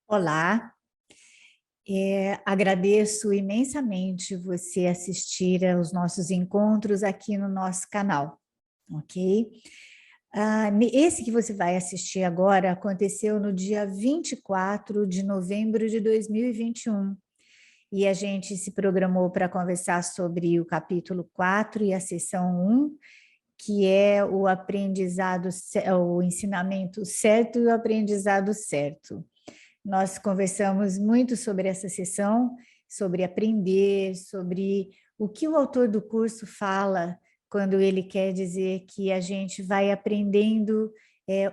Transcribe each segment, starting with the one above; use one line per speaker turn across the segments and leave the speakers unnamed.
Olá, agradeço imensamente você assistir aos nossos encontros aqui no nosso canal, ok? Esse que você vai assistir agora aconteceu no dia 24 de novembro de 2021 e a gente se programou para conversar sobre o capítulo 4 e a sessão 1, que é o aprendizado, o ensinamento certo e o aprendizado certo. Nós conversamos muito sobre essa sessão, sobre aprender, sobre o que o autor do curso fala quando ele quer dizer que a gente vai aprendendo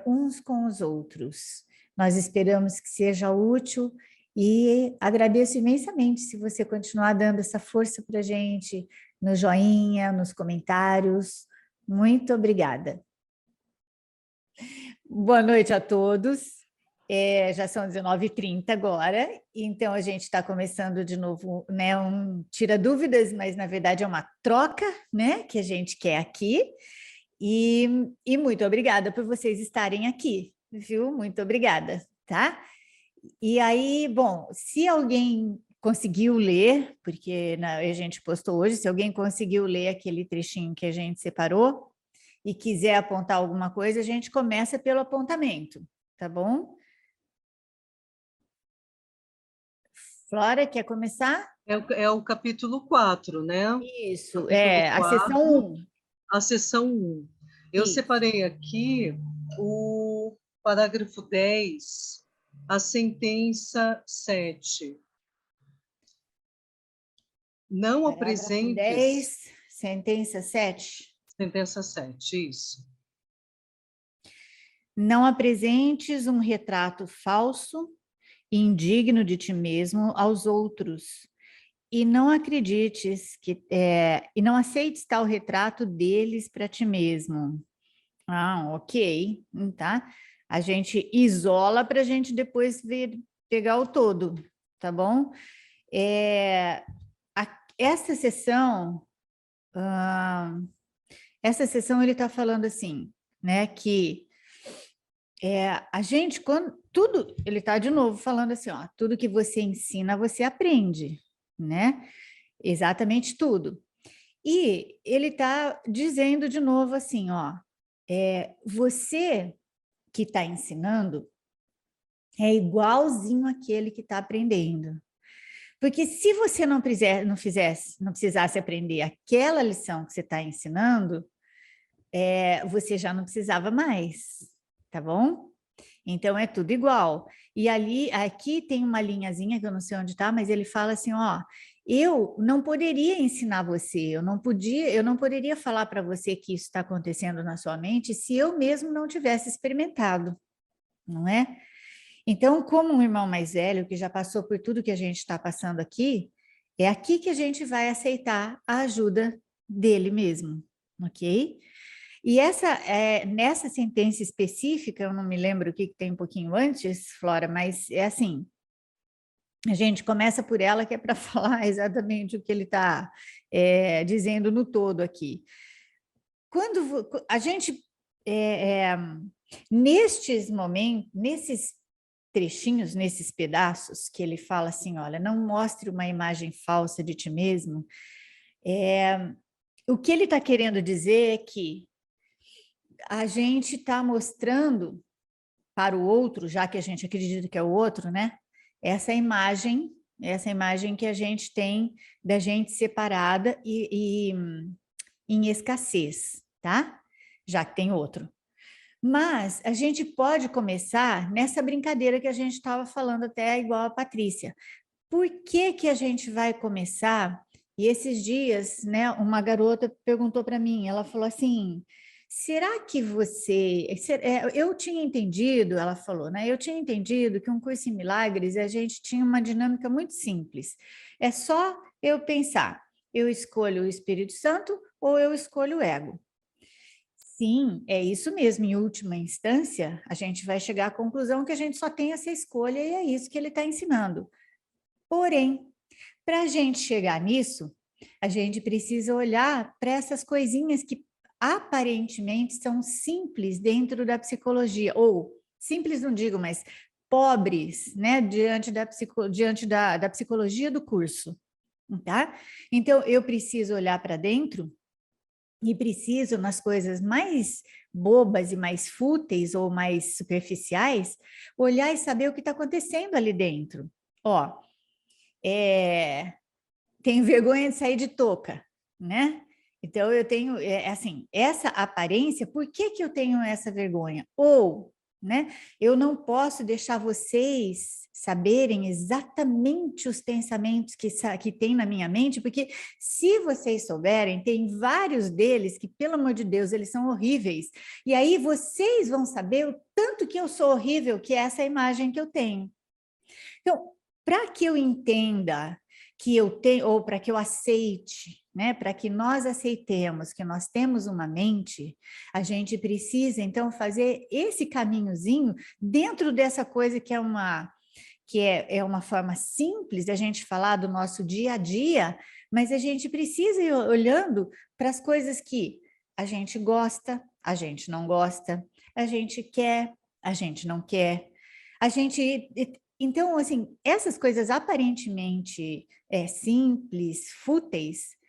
uns com os outros. Nós esperamos que seja útil e agradeço imensamente se você continuar dando essa força para a gente no joinha, nos comentários. Muito obrigada. Boa noite a todos. Já são 19h30 agora, então a gente está começando de novo, né, um tira dúvidas, mas na verdade é uma troca, né, que a gente quer aqui, e muito obrigada por vocês estarem aqui, viu? Muito obrigada, tá? E aí, bom, se alguém conseguiu ler, porque a gente postou hoje, se alguém conseguiu ler aquele trechinho que a gente separou e quiser apontar alguma coisa, a gente começa pelo apontamento, tá bom? Flora, quer começar?
É o capítulo 4, né?
Isso,
Capítulo
a
4,
sessão 1.
a seção 1. Eu
Isso.
separei aqui o parágrafo 10, a sentença 7. Não
Parágrafo
apresentes...
10, sentença 7.
Sentença 7, isso.
Não apresentes um retrato falso e indigno de ti mesmo aos outros, e não acredites e não aceites tal retrato deles para ti mesmo. Ok, tá? A gente isola para a gente depois pegar o todo, tá bom? Essa sessão, ele está falando assim, né, que a gente, quando tudo, ele está de novo falando assim, ó, tudo que você ensina, você aprende, né? Exatamente tudo. E ele está dizendo de novo assim, ó, você que está ensinando é igualzinho àquele que está aprendendo. Porque se você não precisasse aprender aquela lição que você está ensinando, você já não precisava mais, tá bom? Então é tudo igual. E aqui tem uma linhazinha que eu não sei onde está, mas ele fala assim, ó, eu não poderia ensinar você, eu não poderia falar para você que isso está acontecendo na sua mente se eu mesmo não tivesse experimentado, não é? Então, como um irmão mais velho que já passou por tudo que a gente está passando aqui, é aqui que a gente vai aceitar a ajuda dele mesmo, ok? E nessa sentença específica, eu não me lembro o que tem um pouquinho antes, Flora, mas é assim, a gente começa por ela, que é para falar exatamente o que ele está dizendo no todo aqui. Quando a gente, nestes momentos, nesses trechinhos, nesses pedaços, que ele fala assim, olha, não mostre uma imagem falsa de ti mesmo, o que ele está querendo dizer é que a gente está mostrando para o outro, já que a gente acredita que é o outro, né? Essa imagem que a gente tem da gente separada e em escassez, tá? Já que tem outro. Mas a gente pode começar nessa brincadeira que a gente estava falando até igual a Patrícia. Por que que a gente vai começar? E esses dias, né, uma garota perguntou para mim, ela falou assim, será que você... eu tinha entendido, ela falou, né, eu tinha entendido que um curso em milagres, a gente tinha uma dinâmica muito simples. É só eu pensar, eu escolho o Espírito Santo ou eu escolho o ego. Sim, é isso mesmo. Em última instância, a gente vai chegar à conclusão que a gente só tem essa escolha e é isso que ele está ensinando. Porém, para a gente chegar nisso, a gente precisa olhar para essas coisinhas que aparentemente são simples dentro da psicologia, ou simples não digo, mas pobres, né, diante da psicologia do curso, tá? Então, eu preciso olhar para dentro e preciso, nas coisas mais bobas e mais fúteis ou mais superficiais, olhar e saber o que está acontecendo ali dentro. Ó, tenho vergonha de sair de touca, né? Então, eu tenho, assim, essa aparência, por que que eu tenho essa vergonha? Ou, né, eu não posso deixar vocês saberem exatamente os pensamentos que tem na minha mente, porque se vocês souberem, tem vários deles que, pelo amor de Deus, eles são horríveis. E aí vocês vão saber o tanto que eu sou horrível, que é essa imagem que eu tenho. Então, para que eu entenda que eu tenho, ou para que eu aceite, né, para que nós aceitemos que nós temos uma mente, a gente precisa, então, fazer esse caminhozinho dentro dessa coisa que é uma forma simples de a gente falar do nosso dia a dia, mas a gente precisa ir olhando para as coisas que a gente gosta, a gente não gosta, a gente quer, a gente não quer, a gente... Então, assim, essas coisas aparentemente simples, fúteis,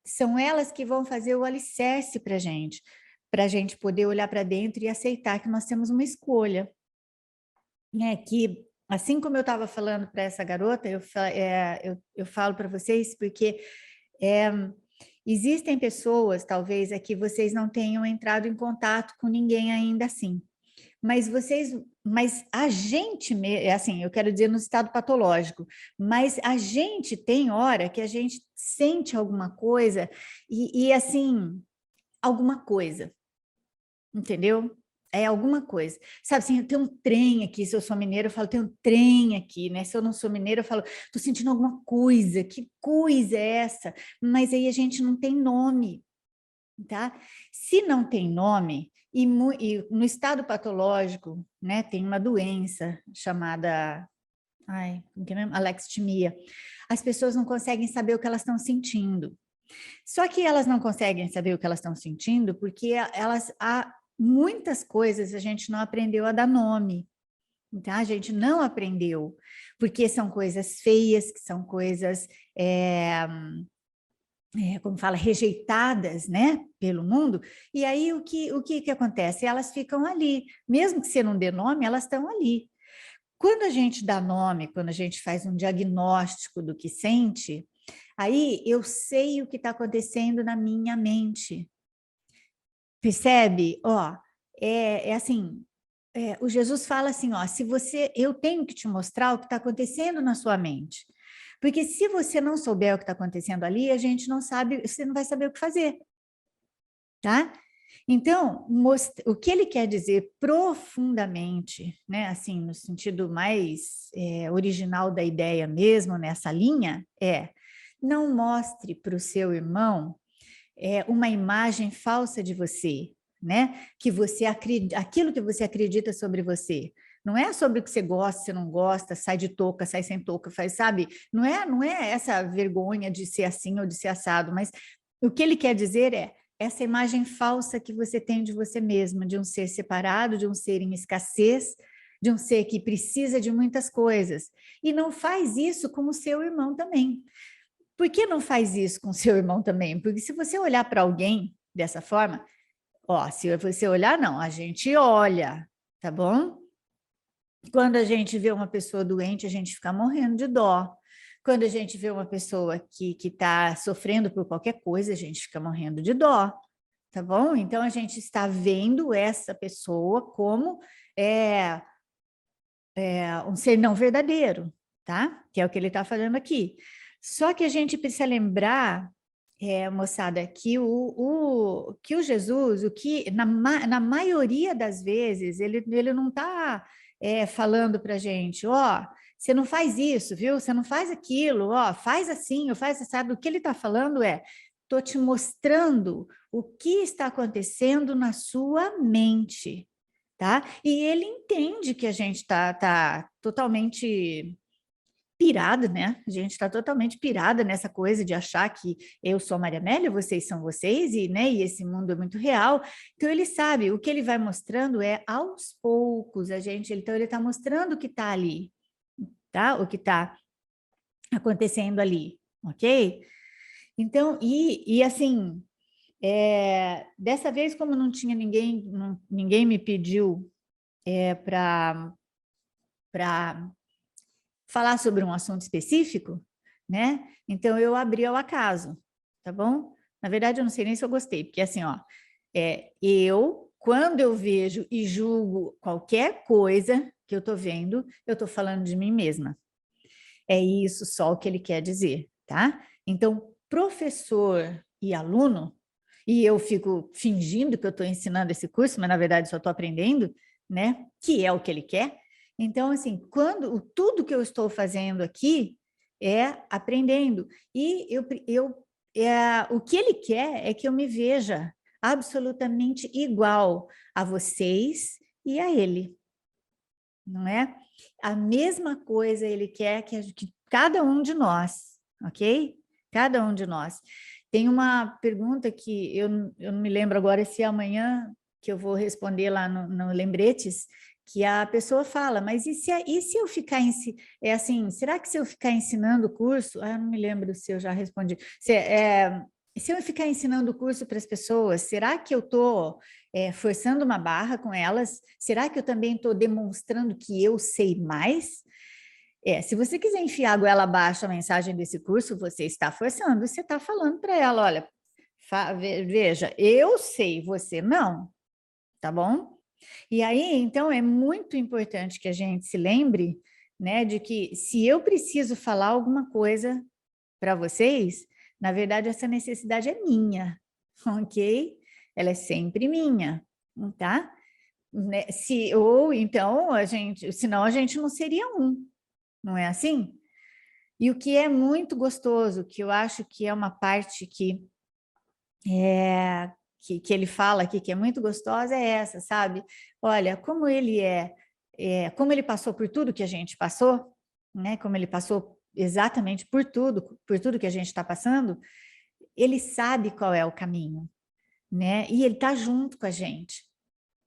são elas que vão fazer o alicerce para a gente poder olhar para dentro e aceitar que nós temos uma escolha, né? Que, assim como eu estava falando para essa garota, eu falo para vocês porque existem pessoas, talvez, aqui vocês não tenham entrado em contato com ninguém ainda assim, mas a gente, assim, eu quero dizer no estado patológico, mas a gente tem hora que a gente sente alguma coisa e assim, alguma coisa, entendeu? É alguma coisa. Sabe assim, tem um trem aqui, se eu sou mineira, eu falo, tem um trem aqui, né? Se eu não sou mineira, eu falo, tô sentindo alguma coisa, que coisa é essa? Mas aí a gente não tem nome, tá? Se não tem nome, e no estado patológico, né, tem uma doença chamada, como que é mesmo? Alexithymia. As pessoas não conseguem saber o que elas estão sentindo. Só que elas não conseguem saber o que elas estão sentindo porque há muitas coisas a gente não aprendeu a dar nome. Tá? A gente não aprendeu, porque são coisas feias, que são coisas como fala, rejeitadas, né, pelo mundo, e aí o que acontece? Elas ficam ali, mesmo que você não dê nome, elas estão ali. Quando a gente dá nome, quando a gente faz um diagnóstico do que sente, aí eu sei o que está acontecendo na minha mente. Percebe? Ó, assim, o Jesus fala assim, ó, eu tenho que te mostrar o que está acontecendo na sua mente. Porque se você não souber o que está acontecendo ali, a gente não sabe, você não vai saber o que fazer, tá? Então, o que ele quer dizer profundamente, né, assim, no sentido mais original da ideia mesmo, nessa linha, não mostre para o seu irmão uma imagem falsa de você, né? Que você acredita, aquilo que você acredita sobre você. Não é sobre o que você gosta, você não gosta, sai de touca, sai sem touca, faz, sabe? Não é essa vergonha de ser assim ou de ser assado, mas o que ele quer dizer é essa imagem falsa que você tem de você mesma, de um ser separado, de um ser em escassez, de um ser que precisa de muitas coisas. E não faz isso com o seu irmão também. Por que não faz isso com seu irmão também? Porque se você olhar para alguém dessa forma, ó, se você olhar, não, a gente olha, tá bom? Quando a gente vê uma pessoa doente, a gente fica morrendo de dó. Quando a gente vê uma pessoa que está sofrendo por qualquer coisa, a gente fica morrendo de dó, tá bom? Então, a gente está vendo essa pessoa como um ser não verdadeiro, tá? Que é o que ele está falando aqui. Só que a gente precisa lembrar, moçada, que que o Jesus, na maioria das vezes, ele não está falando para a gente, ó, você não faz isso, viu? Você não faz aquilo, ó, faz assim, ou faz assim. O que ele está falando estou te mostrando o que está acontecendo na sua mente, tá? E ele entende que a gente tá totalmente pirado, né? A gente está totalmente pirada nessa coisa de achar que eu sou a Maria Amélia, vocês são vocês, e, né, e esse mundo é muito real. Então, ele sabe, o que ele vai mostrando é aos poucos, então ele está mostrando o que está ali, tá? O que está acontecendo ali, ok? Então, e assim, dessa vez, como não tinha ninguém me pediu para falar sobre um assunto específico, né? Então, eu abri ao acaso, tá bom? Na verdade, eu não sei nem se eu gostei, porque assim, ó, quando eu vejo e julgo qualquer coisa que eu tô vendo, eu tô falando de mim mesma. É isso só o que ele quer dizer, tá? Então, professor e aluno, e eu fico fingindo que eu estou ensinando esse curso, mas na verdade só estou aprendendo, né? Que é o que ele quer. Então, assim, tudo que eu estou fazendo aqui é aprendendo. E o que ele quer é que eu me veja absolutamente igual a vocês e a ele, não é? A mesma coisa ele quer que cada um de nós, ok? Cada um de nós. Tem uma pergunta que eu não me lembro agora se é amanhã que eu vou responder lá no Lembretes, que a pessoa fala, mas e se eu ficar assim, será que se eu ficar ensinando o curso, eu não me lembro se eu já respondi, se eu ficar ensinando o curso para as pessoas, será que eu estou forçando uma barra com elas? Será que eu também estou demonstrando que eu sei mais? Se você quiser enfiar a goela abaixo a mensagem desse curso, você está forçando, você está falando para ela, olha, veja, eu sei, você não, tá bom? E aí, então, é muito importante que a gente se lembre, né, de que se eu preciso falar alguma coisa para vocês, na verdade, essa necessidade é minha, ok? Ela é sempre minha, tá? Né? Ou então, senão a gente não seria um, não é assim? E o que é muito gostoso, que eu acho que é uma parte que ele fala aqui, que é muito gostosa, é essa, sabe? Olha, como como ele passou por tudo que a gente passou, né? Como ele passou exatamente por tudo que a gente está passando, ele sabe qual é o caminho, né? E ele está junto com a gente,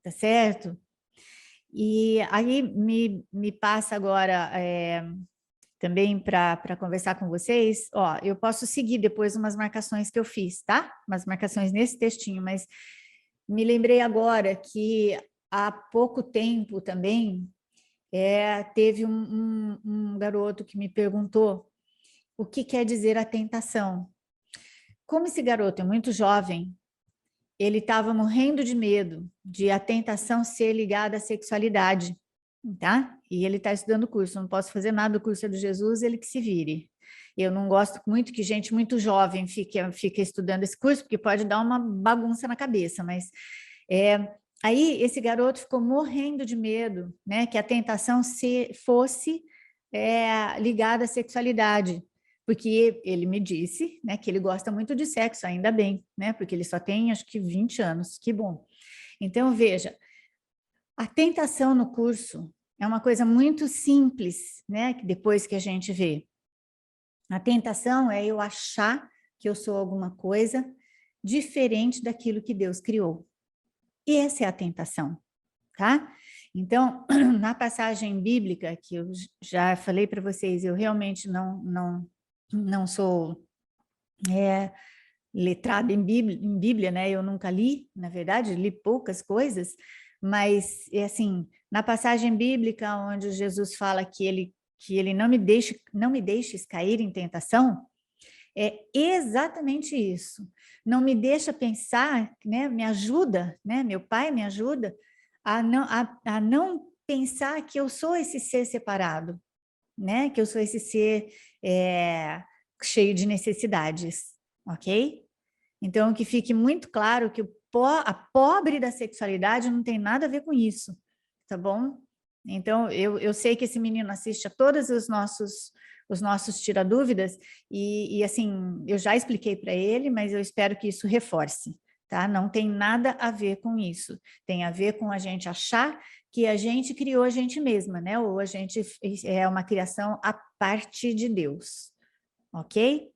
tá certo? E aí me passa agora também para conversar com vocês, ó, eu posso seguir depois umas marcações que eu fiz, tá? Umas marcações nesse textinho, mas me lembrei agora que há pouco tempo também teve um garoto que me perguntou o que quer dizer a tentação. Como esse garoto é muito jovem, ele estava morrendo de medo de a tentação ser ligada à sexualidade, tá? E ele está estudando o curso, não posso fazer nada do curso é do Jesus, ele que se vire. Eu não gosto muito que gente muito jovem fique estudando esse curso, porque pode dar uma bagunça na cabeça, mas aí esse garoto ficou morrendo de medo, né? Que a tentação fosse ligada à sexualidade, porque ele me disse, né, que ele gosta muito de sexo, ainda bem, né? Porque ele só tem, acho que 20 anos, que bom. Então, veja, a tentação no curso é uma coisa muito simples, né? Que depois que a gente vê. A tentação é eu achar que eu sou alguma coisa diferente daquilo que Deus criou. E essa é a tentação, tá? Então, na passagem bíblica, que eu já falei para vocês, eu realmente não sou letrada em Bíblia, né? Eu nunca li, na verdade, li poucas coisas, mas, assim, na passagem bíblica, onde Jesus fala que ele não me deixes cair em tentação, é exatamente isso. Não me deixa pensar, né? Me ajuda, né? Meu pai me ajuda a não pensar que eu sou esse ser separado, né? Que eu sou esse ser cheio de necessidades, ok? Então, que fique muito claro que a pobre da sexualidade não tem nada a ver com isso, tá bom? Então, eu sei que esse menino assiste a todos os nossos tira-dúvidas e, assim, eu já expliquei para ele, mas eu espero que isso reforce, tá? Não tem nada a ver com isso. Tem a ver com a gente achar que a gente criou a gente mesma, né? Ou a gente é uma criação a partir de Deus, ok?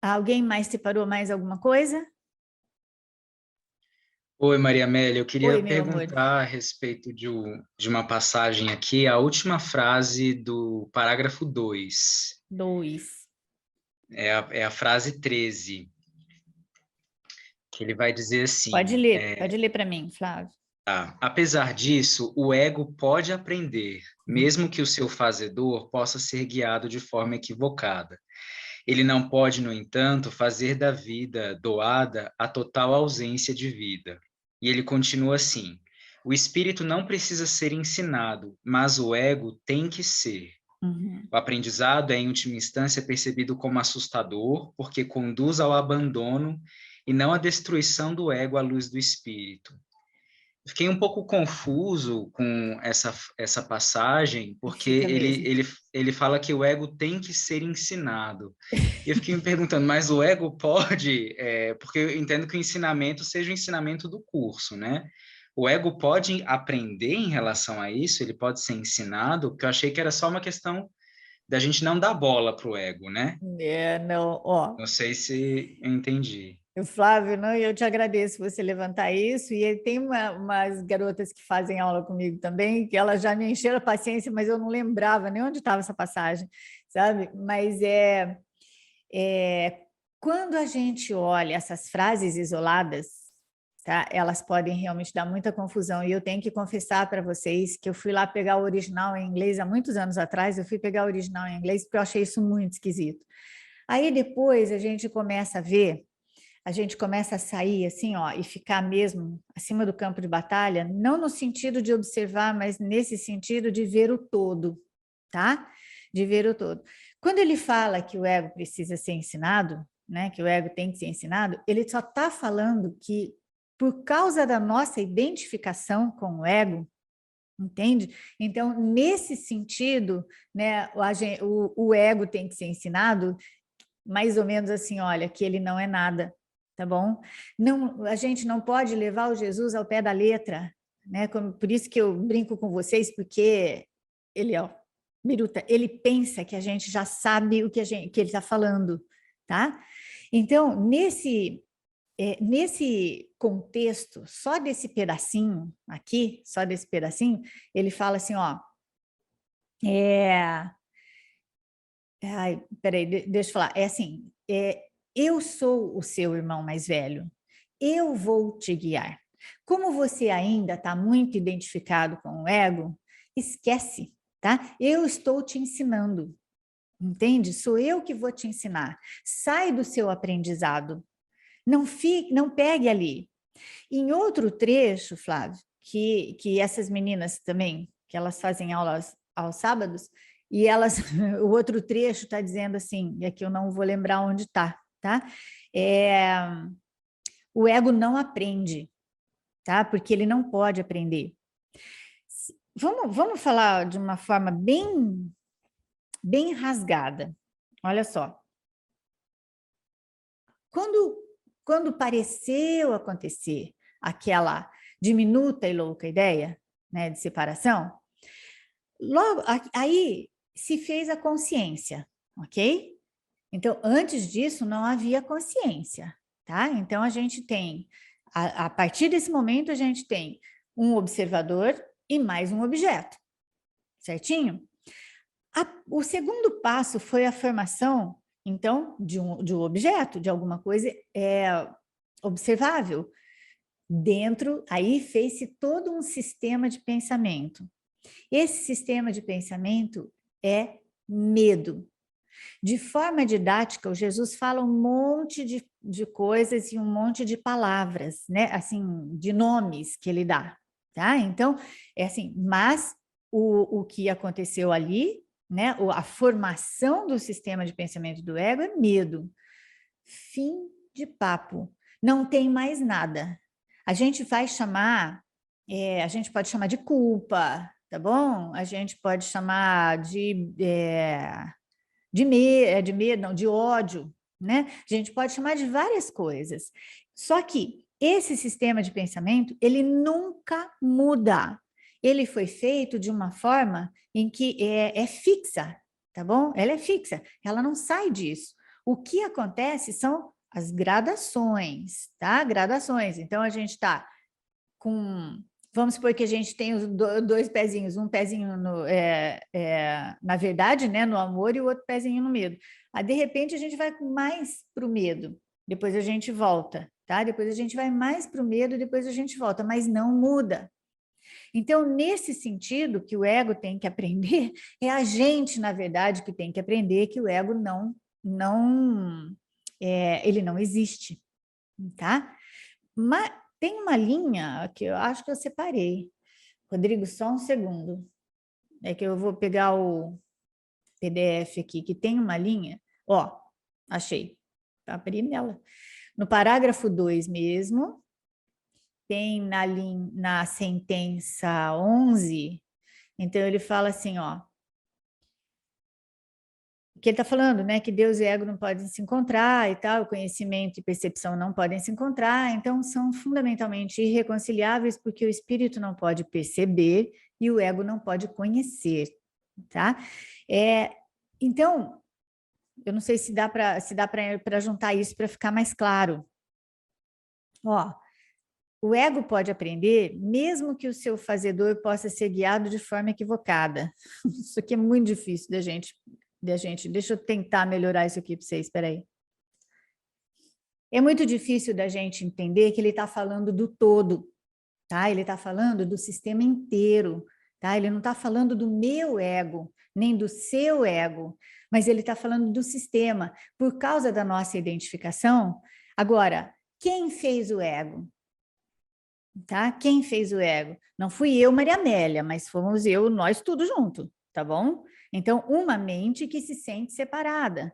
Alguém mais separou mais alguma coisa?
Oi, Maria Amélia, eu queria
Oi, meu amor.
perguntar a respeito de uma passagem aqui, a última frase do parágrafo 2,
2.
é a frase 13, que ele vai dizer assim,
Pode ler para mim, Flávio.
tá, apesar disso, o ego pode aprender, mesmo que o seu fazedor possa ser guiado de forma equivocada. Ele não pode, no entanto, fazer da vida doada a total ausência de vida. E ele continua assim: o espírito não precisa ser ensinado, mas o ego tem que ser.
Uhum.
O aprendizado é, em última instância, percebido como assustador, porque conduz ao abandono e não à destruição do ego à luz do espírito. Fiquei um pouco confuso com essa passagem, porque
Fica mesmo.
ele fala que o ego tem que ser ensinado. E eu fiquei me perguntando, mas o ego pode? Porque eu entendo que o ensinamento seja o ensinamento do curso, né? O ego pode aprender em relação a isso? Ele pode ser ensinado? Porque eu achei que era só uma questão da gente não dar bola para o ego, né?
Não, ó.
Não sei se eu entendi.
Flávio, não, eu te agradeço você levantar isso. E tem umas garotas que fazem aula comigo também, que elas já me encheram a paciência, mas eu não lembrava nem onde estava essa passagem, sabe? Mas quando a gente olha essas frases isoladas, tá? Elas podem realmente dar muita confusão. E eu tenho que confessar para vocês que eu fui lá pegar o original em inglês há muitos anos atrás. Eu fui pegar o original em inglês porque eu achei isso muito esquisito. Aí depois a gente começa a ver. A gente começa a sair assim, ó, e ficar mesmo acima do campo de batalha, não no sentido de observar, mas nesse sentido de ver o todo, tá? De ver o todo. Quando ele fala que o ego precisa ser ensinado, né, que o ego tem que ser ensinado, ele só está falando que por causa da nossa identificação com o ego, entende? Então, nesse sentido, né, o ego tem que ser ensinado, mais ou menos assim, olha, que ele não é nada, tá bom? Não, a gente não pode levar o Jesus ao pé da letra, né? Por isso que eu brinco com vocês, porque ele, ó, biruta, ele pensa que a gente já sabe o que ele está falando, tá? Então, nesse contexto, só desse pedacinho aqui, só desse pedacinho, ele fala assim, ó, ai, peraí, deixa eu falar, assim, eu sou o seu irmão mais velho, eu vou te guiar. Como você ainda está muito identificado com o ego, esquece, tá? Eu estou te ensinando, entende? Sou eu que vou te ensinar. Sai do seu aprendizado, não pegue ali. Em outro trecho, Flávio, que essas meninas também, que elas fazem aulas aos sábados, e elas, o outro trecho está dizendo assim, e aqui eu não vou lembrar onde está, tá? O ego não aprende, tá? Porque ele não pode aprender. Vamos falar de uma forma bem rasgada. Olha só. Quando pareceu acontecer aquela diminuta e louca ideia, né, de separação, logo aí se fez a consciência, ok? Então, antes disso, não havia consciência, tá? Então, a gente tem, a partir desse momento, a gente tem um observador e mais um objeto, certinho? O segundo passo foi a formação, então, de um objeto, de alguma coisa observável. Dentro, aí fez-se todo um sistema de pensamento. Esse sistema de pensamento é medo. De forma didática, o Jesus fala um monte de coisas e um monte de palavras, né? Assim, de nomes que ele dá, tá? Então, é assim, mas o que aconteceu ali, né? A formação do sistema de pensamento do ego é medo. Fim de papo. Não tem mais nada. A gente vai chamar, a gente pode chamar de culpa, tá bom? A gente pode chamar de medo, não, de ódio, né? A gente pode chamar de várias coisas. Só que esse sistema de pensamento, ele nunca muda. Ele foi feito de uma forma em que é fixa, tá bom? Ela é fixa, ela não sai disso. O que acontece são as gradações, tá? Gradações. Então, a gente está com... Vamos supor que a gente tem os dois pezinhos, um pezinho na verdade, né, no amor, e o outro pezinho no medo. Aí, de repente, a gente vai mais para o medo, depois a gente volta, tá? Depois a gente vai mais para o medo, depois a gente volta, mas não muda. Então, nesse sentido, que o ego tem que aprender, é a gente, na verdade, que tem que aprender que o ego ele não existe, tá? Mas tem uma linha que eu acho que eu separei. Rodrigo, só um segundo. É que eu vou pegar o PDF aqui, que tem uma linha. Ó, achei. Abri nela. No parágrafo 2 mesmo, tem na sentença 11, então ele fala assim, ó, que ele está falando, né, que Deus e ego não podem se encontrar e tal, o conhecimento e percepção não podem se encontrar, então são fundamentalmente irreconciliáveis porque o espírito não pode perceber e o ego não pode conhecer, tá? Então, eu não sei se dá para juntar isso para ficar mais claro. Ó, o ego pode aprender, mesmo que o seu fazedor possa ser guiado de forma equivocada. Isso aqui é muito difícil da gente. Deixa eu tentar melhorar isso aqui para vocês, espera aí. É muito difícil da gente entender que ele está falando do todo, tá? Ele está falando do sistema inteiro, tá? Ele não está falando do meu ego, nem do seu ego, mas ele está falando do sistema, por causa da nossa identificação. Agora, quem fez o ego? Tá? Quem fez o ego? Não fui eu, Maria Amélia, mas fomos nós tudo junto, tá bom? Então, uma mente que se sente separada.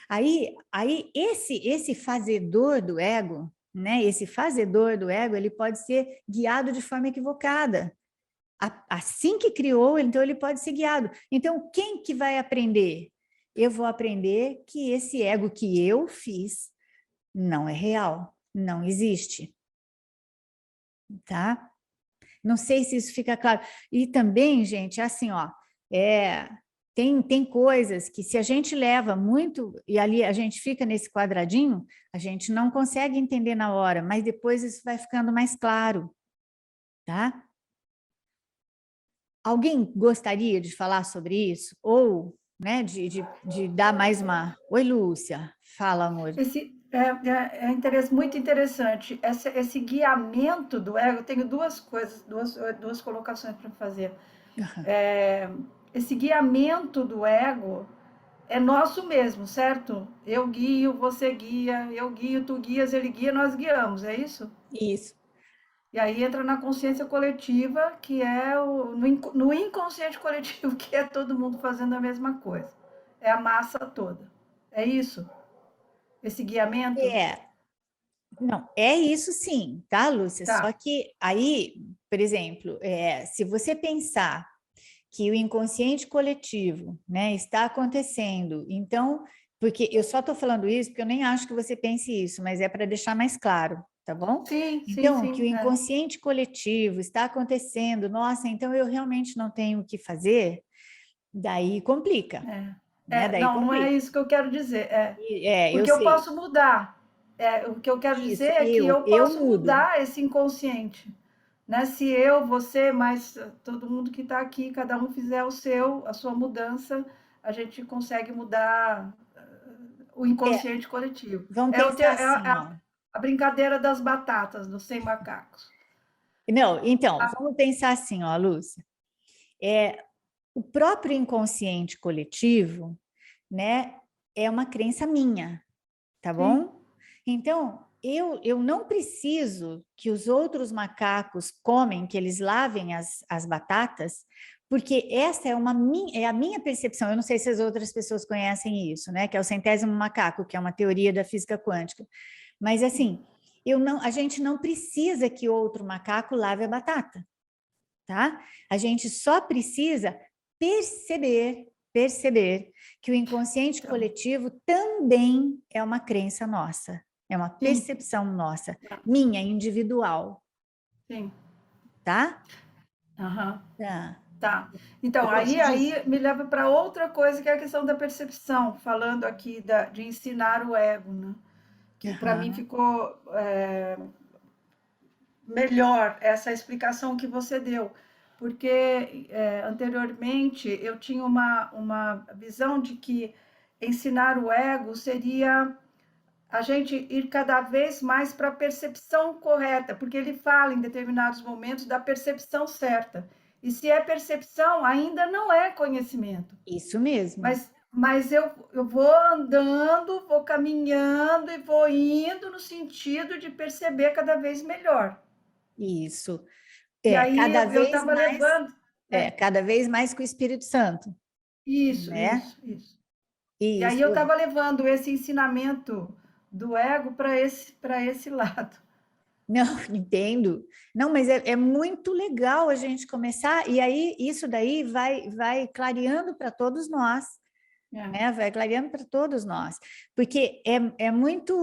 Aí esse fazedor do ego, né? Esse fazedor do ego, ele pode ser guiado de forma equivocada. Assim que criou, então ele pode ser guiado. Então, quem que vai aprender? Eu vou aprender que esse ego que eu fiz não é real, não existe. Tá? Não sei se isso fica claro. E também, gente, assim, ó, tem coisas que se a gente leva muito, e ali a gente fica nesse quadradinho, a gente não consegue entender na hora, mas depois isso vai ficando mais claro, tá? Alguém gostaria de falar sobre isso? Ou, né, de dar mais uma... Oi, Lúcia, fala, amor.
Esse muito interessante. Esse guiamento do ego, eu tenho duas coisas, duas colocações para fazer. Esse guiamento do ego é nosso mesmo, certo? Eu guio, você guia, eu guio, tu guias, ele guia, nós guiamos, é isso?
Isso.
E aí entra na consciência coletiva, que é no inconsciente coletivo, que é todo mundo fazendo a mesma coisa. É a massa toda. É isso? Esse guiamento?
Não, é isso sim, tá, Lúcia?
Tá.
Só que aí, por exemplo, se você pensar que o inconsciente coletivo, né, está acontecendo, então, porque eu só estou falando isso porque eu nem acho que você pense isso, mas é para deixar mais claro, tá bom?
Sim,
então,
sim,
que o inconsciente coletivo está acontecendo, nossa, então eu realmente não tenho o que fazer, daí complica. Daí
não,
complica.
não é isso que eu quero dizer. Porque
eu
eu posso mudar. O que eu quero dizer é que eu posso mudar esse inconsciente. Né? Se eu, você, mas todo mundo que está aqui, cada um fizer a sua mudança, a gente consegue mudar o inconsciente coletivo.
Vamos pensar assim,
a brincadeira das batatas, dos 100 macacos.
Não, então, vamos pensar assim, ó, Lúcia. O próprio inconsciente coletivo, né, é uma crença minha, tá bom? Sim. Então, eu não preciso que os outros macacos comem, que eles lavem as batatas, porque essa é a minha percepção. Eu não sei se as outras pessoas conhecem isso, né? Que é o 100º macaco, que é uma teoria da física quântica. Mas assim, a gente não precisa que outro macaco lave a batata, tá? A gente só precisa perceber que o inconsciente coletivo também é uma crença nossa. É uma
Sim.
percepção nossa, minha, individual,
Sim.
tá?
Aham.
Tá.
Tá. Então,
Eu posso
aí me leva para outra coisa, que é a questão da percepção, falando aqui de ensinar o ego, né? Que para mim
Aham.
ficou melhor essa explicação que você deu, porque anteriormente eu tinha uma visão de que ensinar o ego seria a gente ir cada vez mais para a percepção correta, porque ele fala em determinados momentos da percepção certa. E se é percepção, ainda não é conhecimento.
Isso mesmo.
Mas eu vou andando, vou caminhando e vou indo no sentido de perceber cada vez melhor.
Isso.
E aí
Cada
eu
vez
estava
mais,
levando.
cada vez mais com o Espírito Santo,
Isso,
né?
isso. E aí
Isso.
eu estava levando esse ensinamento do ego para esse lado.
Não, entendo. Não, mas é muito legal a gente começar, e aí isso daí vai clareando para todos nós, né? Vai clareando para todos nós, porque é muito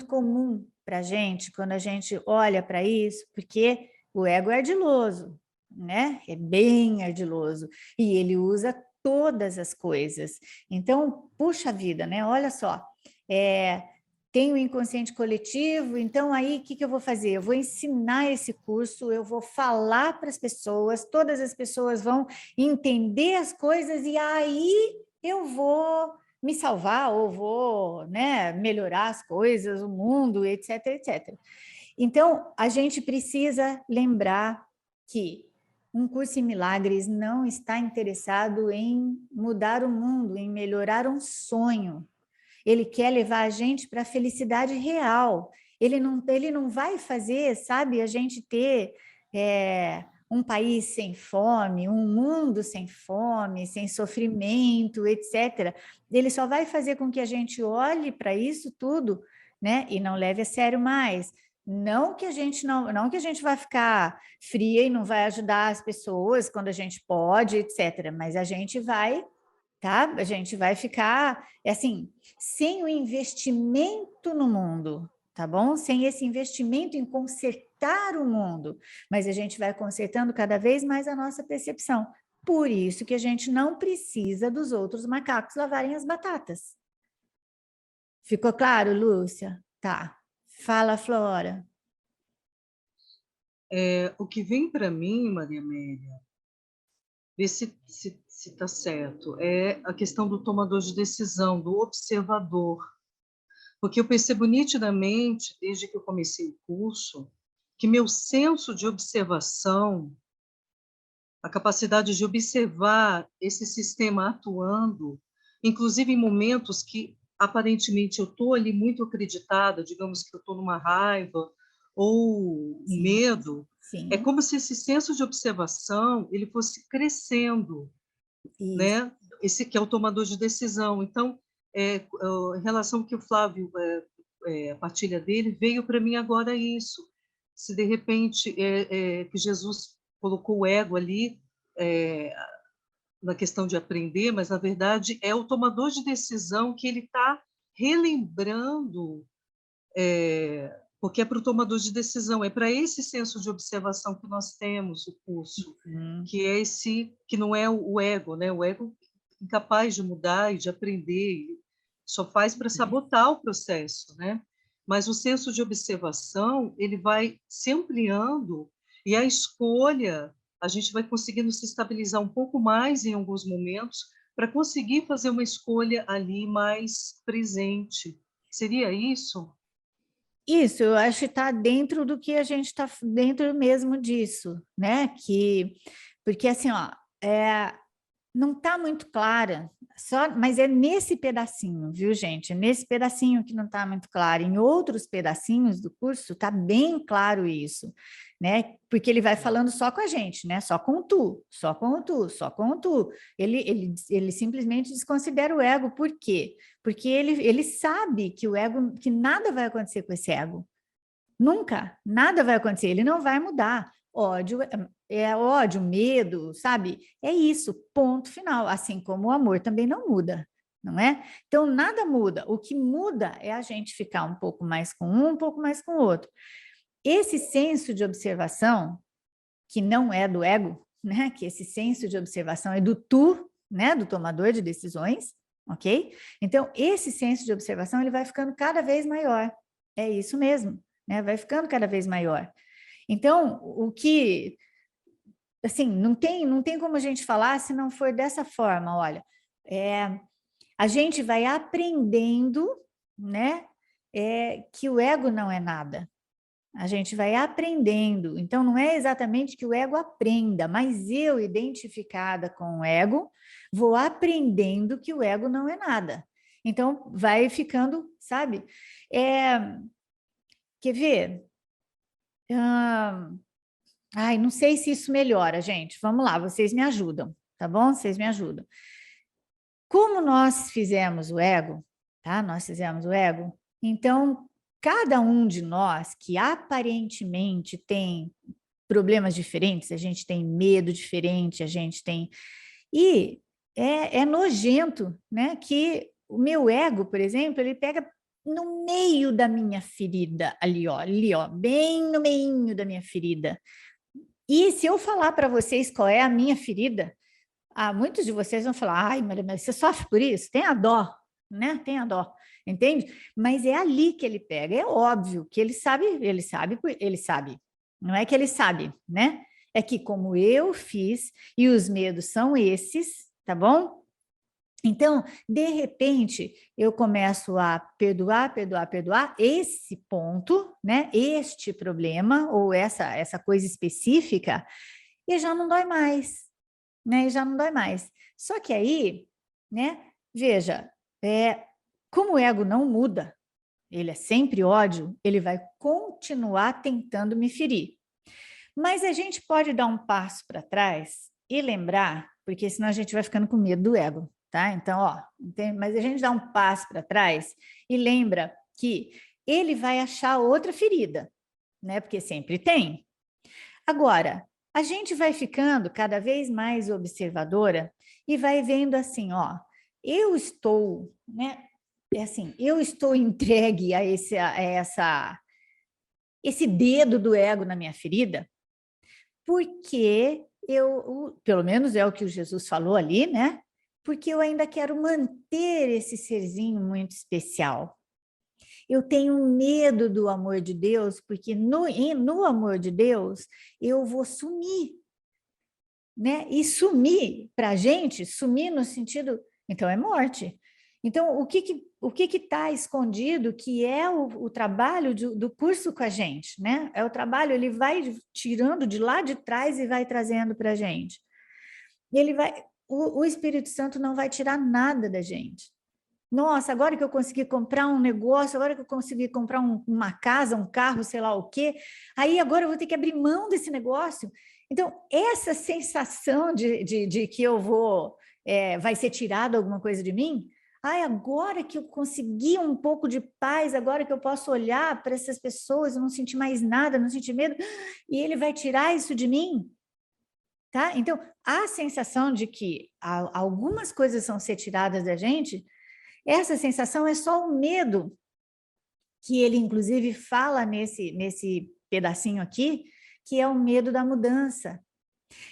comum para a gente, quando a gente olha para isso, porque o ego é ardiloso, né? É bem ardiloso, e ele usa todas as coisas. Então, puxa vida, né? Olha só, tem o inconsciente coletivo, então aí o que eu vou fazer? Eu vou ensinar esse curso, eu vou falar para as pessoas, todas as pessoas vão entender as coisas, e aí eu vou me salvar, ou vou, né, melhorar as coisas, o mundo, etc, etc. Então, a gente precisa lembrar que um curso em milagres não está interessado em mudar o mundo, em melhorar um sonho. Ele quer levar a gente para a felicidade real. Ele não vai fazer, sabe, a gente ter um país sem fome, um mundo sem fome, sem sofrimento, etc. Ele só vai fazer com que a gente olhe para isso tudo, né, e não leve a sério mais. Não que a gente não que a gente vai ficar fria e não vai ajudar as pessoas quando a gente pode, etc. Mas a gente vai, tá? A gente vai ficar, assim, sem o investimento no mundo, tá bom? Sem esse investimento em consertar o mundo, mas a gente vai consertando cada vez mais a nossa percepção. Por isso que a gente não precisa dos outros macacos lavarem as batatas. Ficou claro, Lúcia? Tá. Fala, Flora.
O que vem para mim, Maria Amélia, ver se está certo, é a questão do tomador de decisão, do observador. Porque eu percebo nitidamente, desde que eu comecei o curso, que meu senso de observação, a capacidade de observar esse sistema atuando, inclusive em momentos que aparentemente eu estou ali muito acreditada, digamos que eu estou numa raiva ou um medo, é como se esse senso de observação ele fosse crescendo, né? Esse que é o tomador de decisão. Então, em relação ao que o Flávio partilha dele, veio para mim agora isso. Se de repente que Jesus colocou o ego ali na questão de aprender, mas na verdade é o tomador de decisão que ele está relembrando, porque é para o tomador de decisão, é para esse senso de observação que nós temos o curso, que é esse, que não é o ego, né? O ego incapaz de mudar e de aprender, só faz para sabotar o processo, né? Mas o senso de observação, ele vai se ampliando e a escolha, a gente vai conseguindo se estabilizar um pouco mais em alguns momentos para conseguir fazer uma escolha ali mais presente. Seria isso?
Isso, eu acho que está dentro do que a gente está dentro mesmo disso, né? Porque assim, ó, não está muito clara, mas é nesse pedacinho, viu, gente? É nesse pedacinho que não está muito claro. Em outros pedacinhos do curso está bem claro isso, né? Porque ele vai falando só com a gente, né? Só com o tu, só com o tu, só com o tu. Ele simplesmente desconsidera o ego. Por quê? Porque ele sabe que o ego, que nada vai acontecer com esse ego. Nunca, nada vai acontecer, ele não vai mudar. Ódio é ódio, medo, sabe? É isso, ponto final. Assim como o amor também não muda, não é? Então, nada muda. O que muda é a gente ficar um pouco mais com um pouco mais com o outro. Esse senso de observação, que não é do ego, né? Que esse senso de observação é do tu, né? Do tomador de decisões, ok? Então, esse senso de observação, ele vai ficando cada vez maior. É isso mesmo, né? Vai ficando cada vez maior. Então, o que... Assim, não tem como a gente falar se não for dessa forma, olha... a gente vai aprendendo, né, que o ego não é nada. A gente vai aprendendo. Então, não é exatamente que o ego aprenda, mas eu, identificada com o ego, vou aprendendo que o ego não é nada. Então, vai ficando, sabe? Quer ver? Ai, não sei se isso melhora, gente. Vamos lá, vocês me ajudam, tá bom? Vocês me ajudam. Como nós fizemos o ego, tá? Nós fizemos o ego, então cada um de nós que aparentemente tem problemas diferentes, a gente tem medo diferente, a gente tem... E é nojento, né? Que o meu ego, por exemplo, ele pega no meio da minha ferida, ali, ó, bem no meio da minha ferida. E se eu falar para vocês qual é a minha ferida, muitos de vocês vão falar, ai, Maria, mas você sofre por isso? Tem a dó, né? Tem a dó, entende? Mas é ali que ele pega, é óbvio que ele sabe, não é que ele sabe, né? É que como eu fiz, e os medos são esses, tá bom? Então, de repente, eu começo a perdoar esse ponto, né? Este problema, ou essa coisa específica, e já não dói mais. Né, e já não dói mais. Só que aí, né, veja, como o ego não muda, ele é sempre ódio, ele vai continuar tentando me ferir. Mas a gente pode dar um passo para trás e lembrar, porque senão a gente vai ficando com medo do ego, tá? Então, mas a gente dá um passo para trás e lembra que ele vai achar outra ferida, né? Porque sempre tem. Agora, a gente vai ficando cada vez mais observadora e vai vendo assim, eu estou, né? Eu estou entregue a esse dedo do ego na minha ferida, porque pelo menos é o que o Jesus falou ali, né? Porque eu ainda quero manter esse serzinho muito especial. Eu tenho medo do amor de Deus, porque no amor de Deus eu vou sumir, né? E sumir para a gente, sumir no sentido, então é morte. Então, o que está escondido, que é o trabalho do curso com a gente, né? É o trabalho, ele vai tirando de lá de trás e vai trazendo para a gente. O Espírito Santo não vai tirar nada da gente. Nossa, agora que eu consegui comprar um negócio, agora que eu consegui comprar uma casa, um carro, sei lá o quê, aí agora eu vou ter que abrir mão desse negócio. Então, essa sensação de que eu vai ser tirado alguma coisa de mim, agora que eu consegui um pouco de paz, agora que eu posso olhar para essas pessoas, eu não sentir mais nada, não sentir medo, e ele vai tirar isso de mim, tá? Então, a sensação de que algumas coisas vão ser tiradas da gente, essa sensação é só o medo, que ele inclusive fala nesse pedacinho aqui, que é o medo da mudança.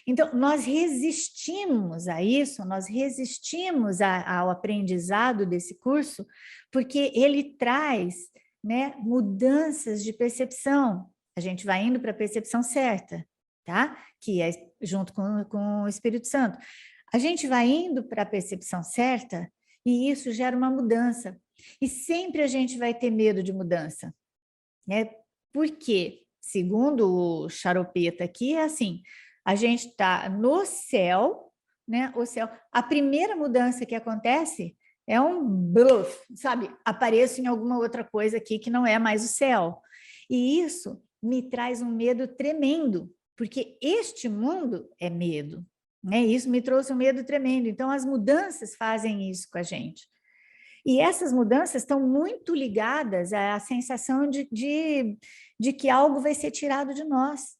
Então, nós resistimos a isso, nós resistimos ao aprendizado desse curso, porque ele traz, né, mudanças de percepção. A gente vai indo para a percepção certa, tá? Que é junto com o Espírito Santo. A gente vai indo para a percepção certa e isso gera uma mudança. E sempre a gente vai ter medo de mudança, né? Porque, segundo o Charopeta aqui, é assim, a gente está no céu, né? O céu, a primeira mudança que acontece é um bluff, sabe? Apareço em alguma outra coisa aqui que não é mais o céu. E isso me traz um medo tremendo, porque este mundo é medo, né? Isso me trouxe um medo tremendo. Então, as mudanças fazem isso com a gente. E essas mudanças estão muito ligadas à sensação de que algo vai ser tirado de nós,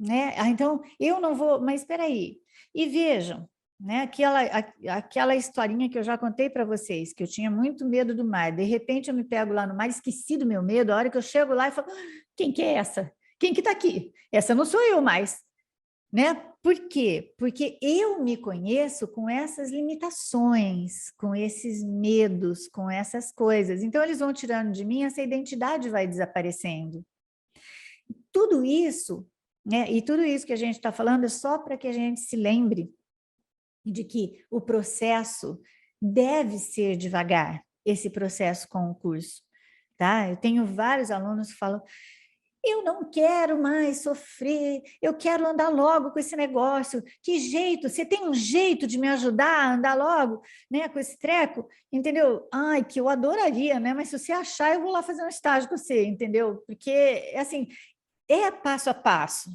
né? Então, eu não vou... Mas espera aí. E vejam, né? Aquela historinha que eu já contei para vocês, que eu tinha muito medo do mar. De repente eu me pego lá no mar, esqueci do meu medo. A hora que eu chego lá e falo, quem que é essa? Quem que está aqui? Essa não sou eu mais, né? Por quê? Porque eu me conheço com essas limitações, com esses medos, com essas coisas. Então eles vão tirando de mim, essa identidade vai desaparecendo. Tudo isso, né? E tudo isso que a gente está falando é só para que a gente se lembre de que o processo deve ser devagar, esse processo com o curso, tá? Eu tenho vários alunos que falam, eu não quero mais sofrer, eu quero andar logo com esse negócio, que jeito, você tem um jeito de me ajudar a andar logo, né, com esse treco, entendeu? Ai, que eu adoraria, né, mas se você achar, eu vou lá fazer um estágio com você, entendeu? Porque, assim, é passo a passo,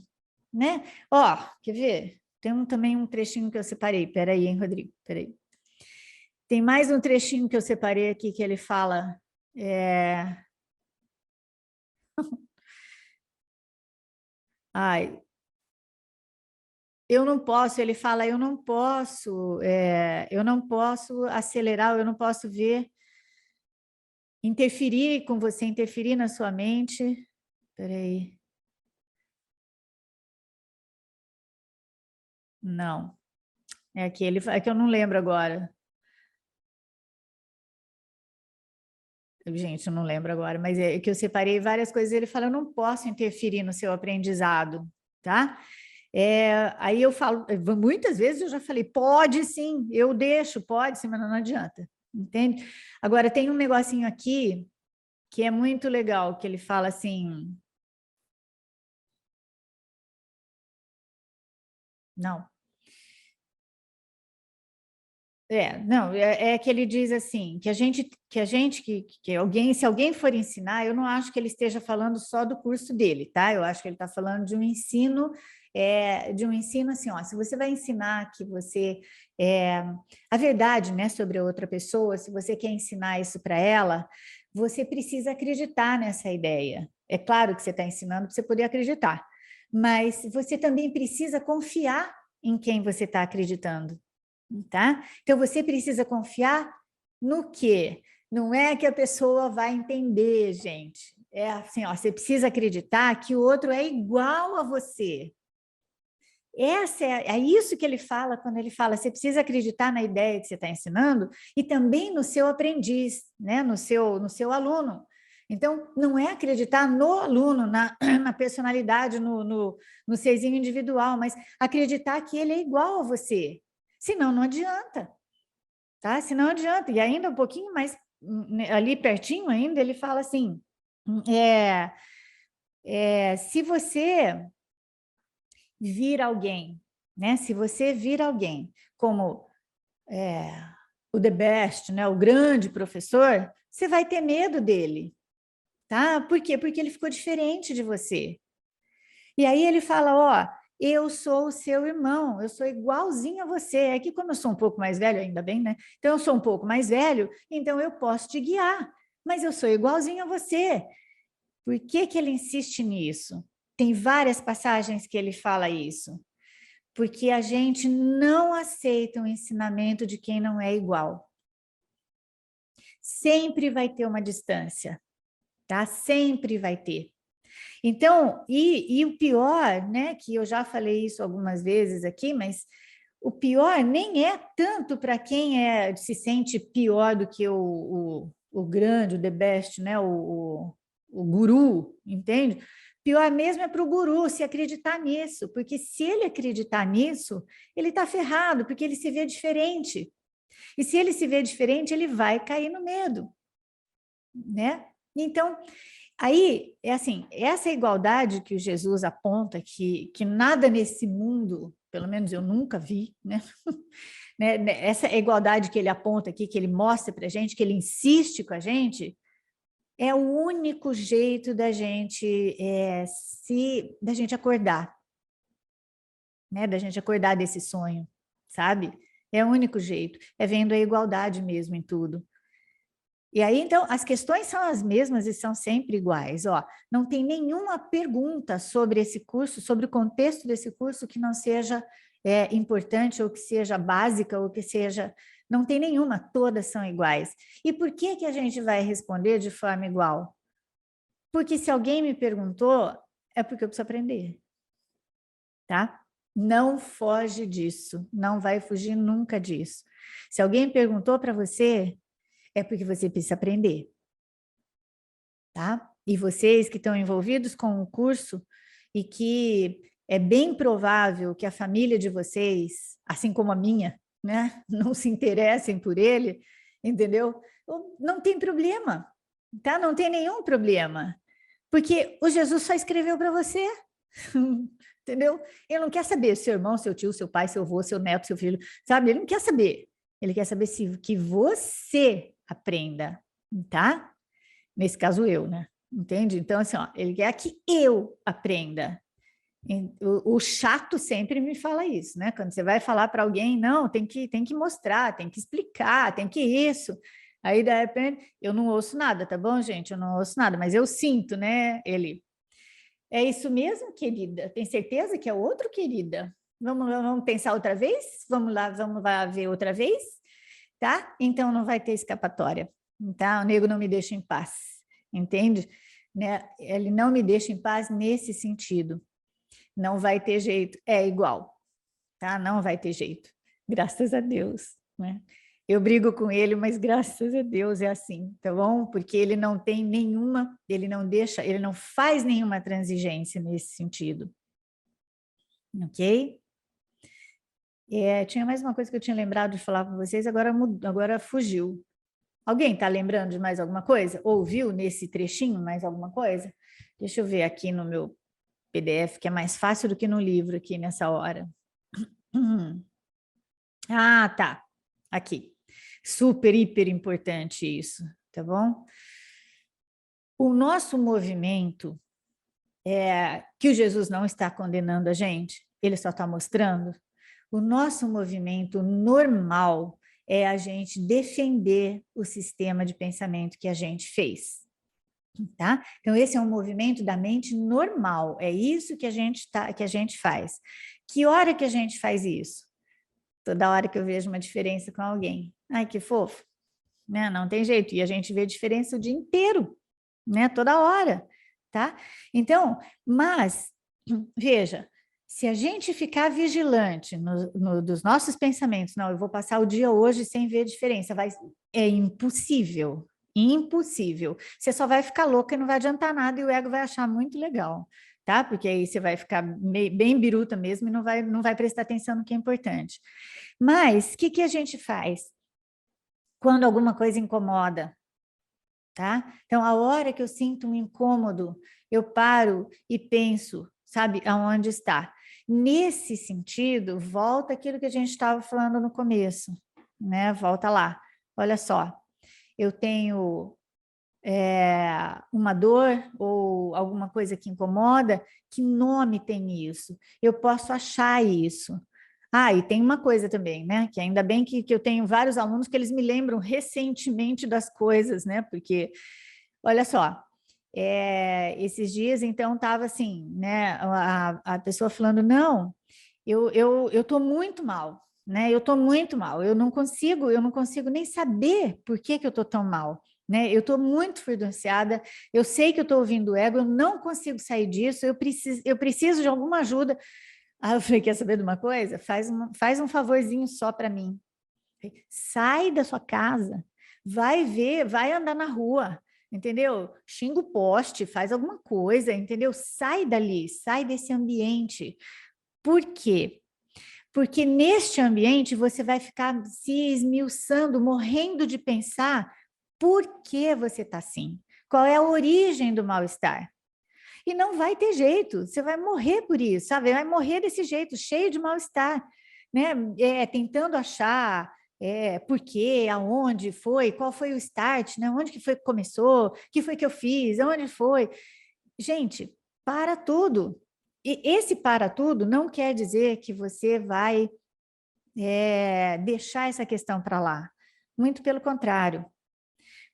né? Ó, quer ver? Tem também um trechinho que eu separei. Peraí, hein, Rodrigo? Peraí. Tem mais um trechinho que eu separei aqui que ele fala... Ai, eu não posso, ele fala, eu não posso acelerar, eu não posso ver, interferir com você, interferir na sua mente. Peraí. Não. É que eu não lembro agora. Gente, eu não lembro agora, mas é que eu separei várias coisas. Ele fala, eu não posso interferir no seu aprendizado, tá? Aí eu falo, muitas vezes eu já falei, pode sim, eu deixo, pode sim, mas não adianta, entende? Agora, tem um negocinho aqui que é muito legal, que ele fala assim... Não. Não, que ele diz assim, se alguém for ensinar, eu não acho que ele esteja falando só do curso dele, tá? Eu acho que ele está falando de um ensino, assim, ó, se você vai ensinar que você, a verdade, né, sobre a outra pessoa, se você quer ensinar isso para ela, você precisa acreditar nessa ideia. É claro que você está ensinando para você poder acreditar, mas você também precisa confiar em quem você está acreditando. Tá? Então, você precisa confiar no quê? Não é que a pessoa vai entender, gente. É assim, ó, você precisa acreditar que o outro é igual a você. É isso que ele fala quando ele fala, você precisa acreditar na ideia que você está ensinando e também no seu aprendiz, né? no seu aluno. Então, não é acreditar no aluno, na personalidade, no serzinho individual, mas acreditar que ele é igual a você. Senão, não adianta, tá? Senão, não adianta. E ainda um pouquinho mais, ali pertinho ainda, ele fala assim, se você vir alguém, né? Se você vir alguém como o the best, né? O grande professor, você vai ter medo dele, tá? Por quê? Porque ele ficou diferente de você. E aí ele fala, ó... Eu sou o seu irmão, eu sou igualzinho a você. É que como eu sou um pouco mais velho, ainda bem, né? Então, eu sou um pouco mais velho, então eu posso te guiar, mas eu sou igualzinho a você. Por que que ele insiste nisso? Tem várias passagens que ele fala isso. Porque a gente não aceita o ensinamento de quem não é igual. Sempre vai ter uma distância, tá? Sempre vai ter. Então, e o pior, né, que eu já falei isso algumas vezes aqui, mas o pior nem é tanto para quem se sente pior do que o grande, o the best, né, o guru, entende? Pior mesmo é para o guru se acreditar nisso, porque se ele acreditar nisso, ele está ferrado, porque ele se vê diferente. E se ele se vê diferente, ele vai cair no medo, né? Então... Aí, é assim, essa igualdade que o Jesus aponta, que nada nesse mundo, pelo menos eu nunca vi, né? Essa igualdade que ele aponta aqui, que ele mostra para a gente, que ele insiste com a gente, é o único jeito da gente acordar, né? Da gente acordar desse sonho, sabe? É o único jeito, é vendo a igualdade mesmo em tudo. E aí, então, as questões são as mesmas e são sempre iguais. Ó, não tem nenhuma pergunta sobre esse curso, sobre o contexto desse curso que não seja importante, ou que seja básica, ou que seja... Não tem nenhuma, todas são iguais. E por que que a gente vai responder de forma igual? Porque se alguém me perguntou, é porque eu preciso aprender, tá? Não foge disso, não vai fugir nunca disso. Se alguém perguntou para você, é porque você precisa aprender, tá? E vocês que estão envolvidos com o curso e que é bem provável que a família de vocês, assim como a minha, né, não se interessem por ele, entendeu? Não tem problema, tá? Não tem nenhum problema, porque o Jesus só escreveu para você, entendeu? Ele não quer saber seu irmão, seu tio, seu pai, seu avô, seu neto, seu filho, sabe? Ele não quer saber. Ele quer saber se que você aprenda, tá? Nesse caso eu, né? Entende? Então, assim, ó, ele quer que eu aprenda. O chato sempre me fala isso, né? Quando você vai falar para alguém, não, tem que mostrar, tem que explicar, tem que isso. Aí, de repente, eu não ouço nada, tá bom, gente? Eu não ouço nada, mas eu sinto, né? Ele, é isso mesmo, querida? Tem certeza que é outro, querida? Vamos pensar outra vez? Vamos lá ver outra vez? Tá? Então, não vai ter escapatória, tá? O nego não me deixa em paz, entende? Né? Ele não me deixa em paz nesse sentido. Não vai ter jeito, é igual, tá? Não vai ter jeito, graças a Deus, né? Eu brigo com ele, mas graças a Deus é assim, tá bom? Porque ele não tem nenhuma, ele não faz nenhuma transigência nesse sentido, ok? Tinha mais uma coisa que eu tinha lembrado de falar para vocês, agora fugiu. Alguém está lembrando de mais alguma coisa? Ouviu nesse trechinho mais alguma coisa? Deixa eu ver aqui no meu PDF, que é mais fácil do que no livro aqui nessa hora. Ah, tá. Aqui. Super, hiper importante isso, tá bom? O nosso movimento, que o Jesus não está condenando a gente, ele só está mostrando. O nosso movimento normal é a gente defender o sistema de pensamento que a gente fez. Tá? Então, esse é um movimento da mente normal, é isso que a gente faz. Que hora que a gente faz isso? Toda hora que eu vejo uma diferença com alguém. Ai, que fofo. Né? Não tem jeito. E a gente vê diferença o dia inteiro, né? Toda hora, tá? Então, mas, veja, se a gente ficar vigilante dos nossos pensamentos, não, eu vou passar o dia hoje sem ver diferença, é impossível. Impossível. Você só vai ficar louca e não vai adiantar nada e o ego vai achar muito legal, tá? Porque aí você vai ficar bem biruta mesmo e não vai prestar atenção no que é importante. Mas, o que a gente faz quando alguma coisa incomoda, tá? Então, a hora que eu sinto um incômodo, eu paro e penso, sabe, aonde está. Nesse sentido, volta aquilo que a gente estava falando no começo, né? Volta lá. Olha só. Eu tenho uma dor ou alguma coisa que incomoda, que nome tem isso? Eu posso achar isso. Ah, e tem uma coisa também, né? Que ainda bem que eu tenho vários alunos que eles me lembram recentemente das coisas, né? Porque, olha só, esses dias, então, estava assim, né? A pessoa falando, não, eu estou muito mal, né? Eu estou muito mal, eu não consigo nem saber por que eu estou tão mal, né? Eu estou muito furdunciada, eu sei que eu estou ouvindo o ego, eu não consigo sair disso, eu preciso de alguma ajuda. Aí eu falei, quer saber de uma coisa? Faz um favorzinho só para mim. Sai da sua casa, vai ver, vai andar na rua, entendeu? Xinga o poste, faz alguma coisa, entendeu? Sai dali, sai desse ambiente. Por quê? Porque neste ambiente você vai ficar se esmiuçando, morrendo de pensar por que você está assim, qual é a origem do mal-estar. E não vai ter jeito, você vai morrer por isso, sabe? Vai morrer desse jeito, cheio de mal-estar, né? Tentando achar por quê, aonde foi, qual foi o start, né? Onde que foi que começou, o que foi que eu fiz, aonde foi. Gente, para tudo. E esse para tudo não quer dizer que você vai deixar essa questão para lá. Muito pelo contrário.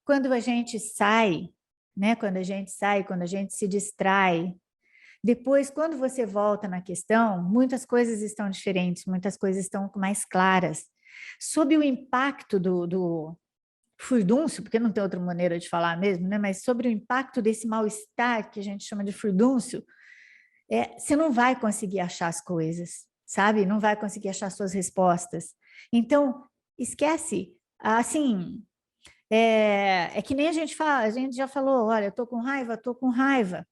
Quando a gente sai, né? Quando a gente se distrai, Depois, quando você volta na questão, muitas coisas estão diferentes, muitas coisas estão mais claras. Sob o impacto do furdúncio, porque não tem outra maneira de falar mesmo, né? Mas sobre o impacto desse mal-estar que a gente chama de furdúncio, você não vai conseguir achar as coisas, sabe? Não vai conseguir achar suas respostas. Então, esquece. Assim, é que nem a gente fala, a gente já falou, olha, estou com raiva.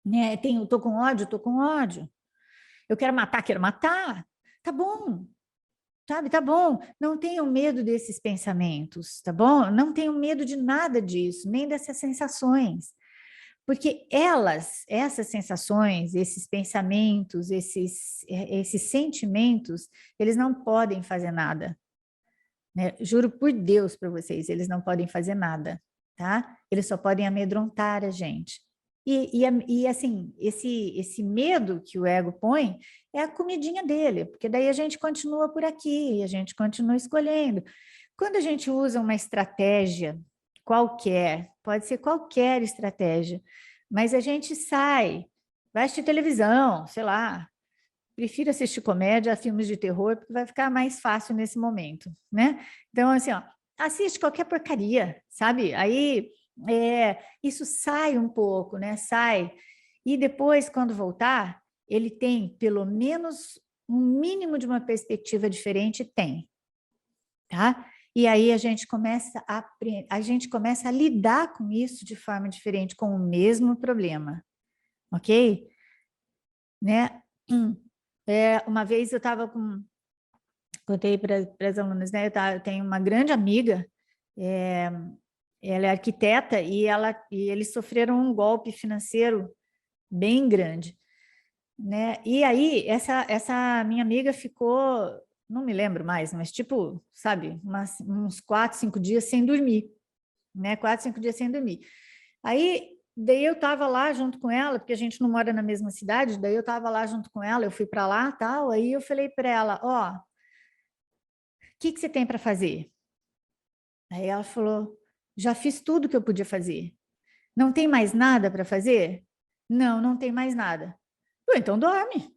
Né? Estou com ódio. Eu quero matar. Tá bom, sabe? Tá bom. Não tenham medo desses pensamentos, tá bom? Não tenham medo de nada disso, nem dessas sensações. Porque essas sensações, esses pensamentos, esses sentimentos, eles não podem fazer nada. Né? Juro por Deus para vocês, eles não podem fazer nada, tá? Eles só podem amedrontar a gente. E assim, esse medo que o ego põe é a comidinha dele, porque daí a gente continua por aqui, a gente continua escolhendo. Quando a gente usa uma estratégia qualquer, pode ser qualquer estratégia, mas a gente sai, vai assistir televisão, sei lá, prefiro assistir comédia a filmes de terror, porque vai ficar mais fácil nesse momento, né? Então, assim, ó, assiste qualquer porcaria, sabe? Aí isso sai um pouco, né? Sai. E depois, quando voltar, ele tem pelo menos um mínimo de uma perspectiva diferente, tem, tá? E aí a gente começa a lidar com isso de forma diferente, com o mesmo problema, ok? Né? Uma vez eu estava contei para as alunas, né? Eu tenho uma grande amiga, ela é arquiteta e eles sofreram um golpe financeiro bem grande, né? E aí essa minha amiga ficou, não me lembro mais, mas tipo, sabe, uns 4, 5 dias sem dormir, né? 4, 5 dias sem dormir. Daí eu estava lá junto com ela, porque a gente não mora na mesma cidade, daí eu estava lá junto com ela, eu fui para lá, tal, aí eu falei para ela, ó, o que você tem para fazer? Aí ela falou, já fiz tudo que eu podia fazer. Não tem mais nada para fazer? Não, não tem mais nada. Pô, então dorme.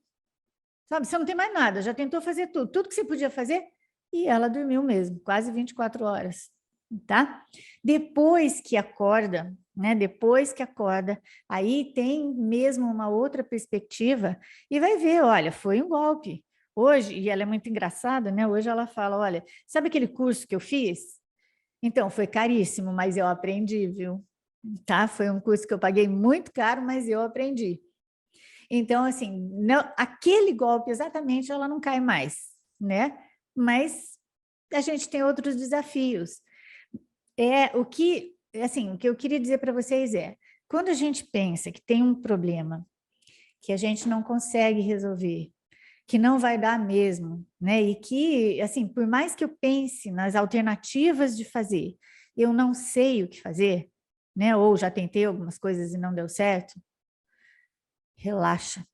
Sabe, você não tem mais nada, já tentou fazer tudo que você podia fazer, e ela dormiu mesmo, quase 24 horas, tá? Depois que acorda, né? Depois que acorda, aí tem mesmo uma outra perspectiva e vai ver, olha, foi um golpe. Hoje, e ela é muito engraçada, né? Hoje ela fala, olha, sabe aquele curso que eu fiz? Então, foi caríssimo, mas eu aprendi, viu? Tá? Foi um curso que eu paguei muito caro, mas eu aprendi. Então, assim, não, aquele golpe exatamente ela não cai mais, né? Mas a gente tem outros desafios. O que eu queria dizer para vocês quando a gente pensa que tem um problema que a gente não consegue resolver, que não vai dar mesmo, né? E que, assim, por mais que eu pense nas alternativas de fazer, eu não sei o que fazer, né? Ou já tentei algumas coisas e não deu certo, relaxa.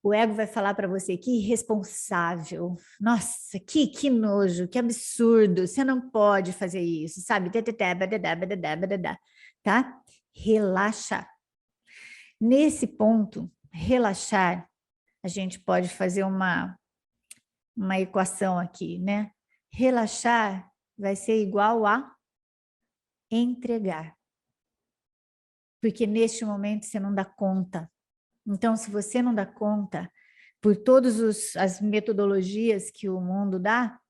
O ego vai falar para você que irresponsável, nossa, que nojo, que absurdo, você não pode fazer isso, sabe? Tá? Relaxa. Nesse ponto, relaxar, a gente pode fazer uma equação aqui, né? Relaxar vai ser igual a entregar. Porque neste momento você não dá conta. Então, se você não dá conta, por todas as metodologias que o mundo dá,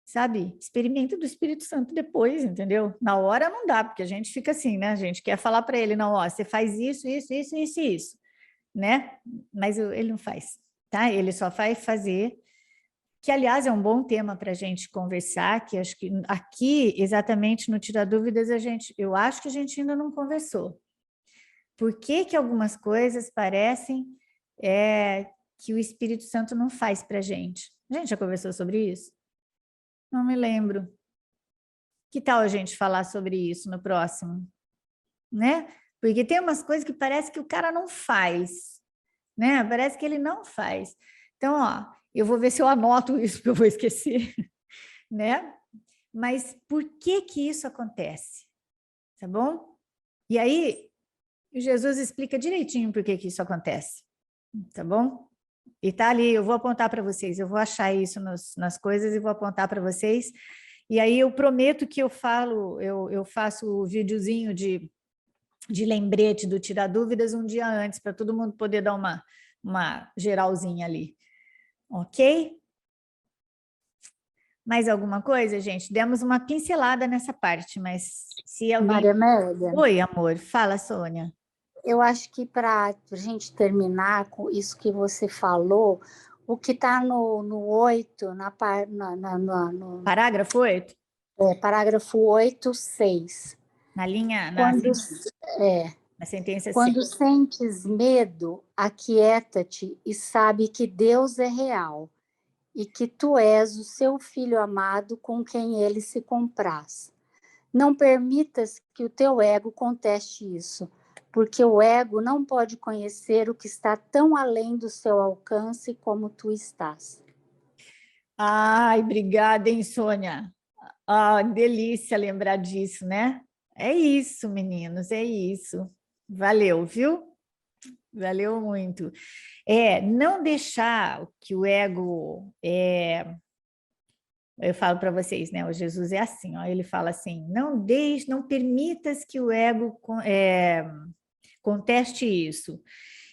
sabe? Experimenta do Espírito Santo depois, entendeu? Na hora não dá, porque a gente fica assim, né? A gente quer falar para ele, não, ó, você faz isso, né? Mas ele não faz, tá? Ele só vai fazer, que aliás é um bom tema para a gente conversar, que acho que aqui, exatamente no Tira Dúvidas, eu acho que a gente ainda não conversou. Por que algumas coisas parecem que o Espírito Santo não faz para a gente? A gente já conversou sobre isso? Não me lembro. Que tal a gente falar sobre isso no próximo? Né? Porque tem umas coisas que parece que o cara não faz, né? Parece que ele não faz. Então, ó, eu vou ver se eu anoto isso, porque eu vou esquecer, né? Mas por que isso acontece? Tá bom? E aí, E Jesus explica direitinho por que isso acontece, tá bom? E tá ali, eu vou apontar para vocês, eu vou achar isso nas coisas e vou apontar para vocês. E aí eu prometo que eu faço o videozinho de lembrete do Tirar Dúvidas um dia antes, para todo mundo poder dar uma geralzinha ali. Ok? Mais alguma coisa, gente? Demos uma pincelada nessa parte, mas se alguém...
Maria Amélia,
Oi, amor. Fala, Sônia.
eu acho que para a gente terminar com isso que você falou, o que está no 8, no
Parágrafo 8?
parágrafo 8, 6.
Na linha...
Quando,
na sentença 6.
quando sentes medo, aquieta-te e sabe que Deus é real e que tu és o seu filho amado com quem ele se compraz. Não permitas que o teu ego conteste isso, porque o ego não pode conhecer o que está tão além do seu alcance como tu estás.
Ai, obrigada, hein, Sônia? Ah, delícia lembrar disso, né? É isso, meninos, é isso. Valeu, viu? Valeu muito. Não deixar que o ego... eu falo para vocês, né? O Jesus é assim, ó, ele fala assim, não permitas que o ego conteste isso.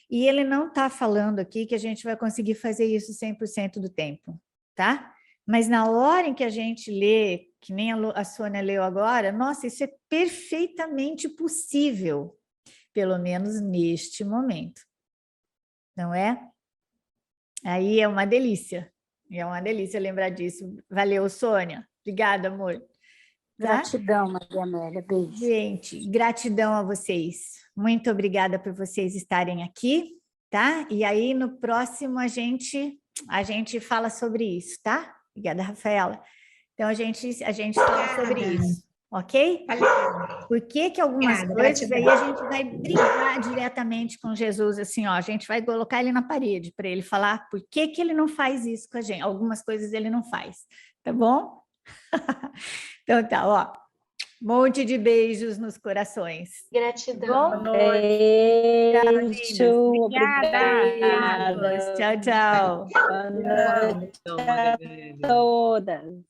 E ele não está falando aqui que a gente vai conseguir fazer isso 100% do tempo, tá? Mas na hora em que a gente lê, que nem a Sônia leu agora, nossa, isso é perfeitamente possível, pelo menos neste momento, não é? Aí é uma delícia lembrar disso. Valeu, Sônia. Obrigada, amor. Tá?
Gratidão, Maria Amélia. Beijo.
Gente, gratidão a vocês. Muito obrigada por vocês estarem aqui, tá? E aí, no próximo, a gente fala sobre isso, tá? Obrigada, Rafaela. Então, a gente fala sobre isso, ok? Por que algumas coisas aí a gente vai brigar diretamente com Jesus, assim, ó, a gente vai colocar ele na parede para ele falar por que ele não faz isso com a gente. Algumas coisas ele não faz, tá bom? Então tá, ó, monte de beijos nos corações.
Gratidão.
Bom?
Beijo.
Obrigada. Tchau, tchau.
Boa noite
Então, Maria Amélia.
a todas.